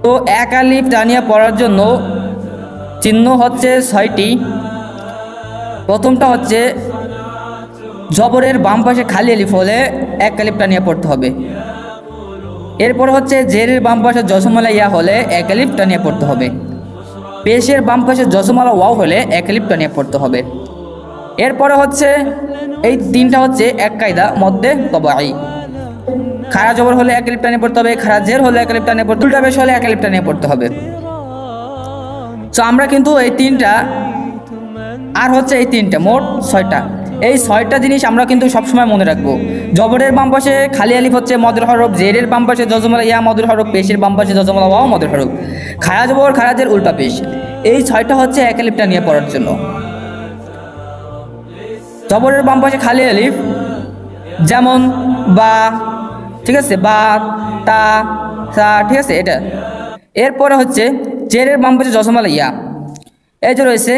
তো এক আলিফ টানিয়ে পড়ার জন্য চিহ্ন হচ্ছে 6টি। প্রথমটা হচ্ছে জবরের বাম পাশে খালি আলিফ হলে এক আলিফ টানিয়ে পড়তে হবে। এরপর হচ্ছে জেরের বাম পাশে জজমালা ইয়া হলে এক আলিফ টানিয়ে পড়তে হবে। পেশের বাম পাশে জজমালা ওয়াও হলে এক আলিফ টানিয়ে পড়তে হবে। এরপরে হচ্ছে এই তিনটা হচ্ছে এক কায়দা মধ্যে তবাই। খাড়া জবর হলে এক আলিফ টানিয়ে পড়তে হবে, খাড়া জের হলে এক আলিফ টানিয়ে পড়তে হবে, উল্টা পেশ হলে এক আলিফ টানিয়ে পড়তে হবে। তো আমরা কিন্তু এই তিনটা আর হচ্ছে এই তিনটা মোট 6টা, এই 6টা জিনিস আমরা কিন্তু সবসময় মনে রাখবো। জবরের বাম পাশে খালি আলিফ হচ্ছে মদের হরফ, জেরের বাম পাশে জজমালা ইয়া মদের হরফ, পেশের বাম পাশে জজমালা ওয়াও মদের হরফ, খাড়া জবর খাড়া জের উল্টা পেশ। এই 6টা হচ্ছে এক আলিফটা নিয়ে পড়ার জন্য। জবরের বাম পাশে খালি আলিফ যেমন বা, ঠিক আছে, বা, তা, সা, ঠিক আছে এটা। এরপরে হচ্ছে জেরের বাম পাশে জজমালা ইয়া, এই যে রয়েছে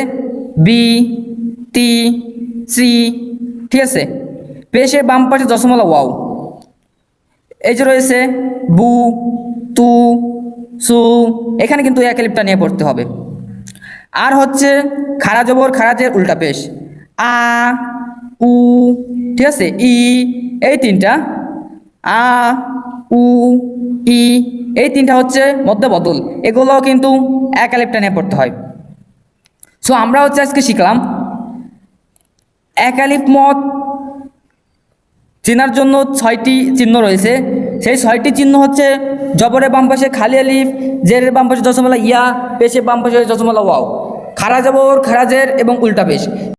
বি, তি, সি, ঠিক আছে। পেশের বাম পাশে জজমালা ওয়াও, এই যে রয়েছে বু, তু, সু, এখানে কিন্তু এক আলিফটা নিয়ে পড়তে হবে। আর হচ্ছে খাড়া জবর খাড়া জের উল্টা পেশ, আ, উ, ঠিক আছে, ই, এই তিনটা, আ, উ, ই, এই তিনটা হচ্ছে মধ্যে বদল, এগুলো কিন্তু এক আলিফটা নিয়ে পড়তে হয়। সো আমরা হচ্ছে আজকে শিখলাম এক আলিফ মত চেনার জন্য 6টি চিহ্ন রয়েছে। সেই 6টি চিহ্ন হচ্ছে জবরের বাম পাশে খালি আলিফ, জেরের বাম পাশে জজমালা ইয়া, পেশের বাম পাশে জজমালা ওয়াও, খাড়া জবর খাড়া জের এবং উল্টা পেশ।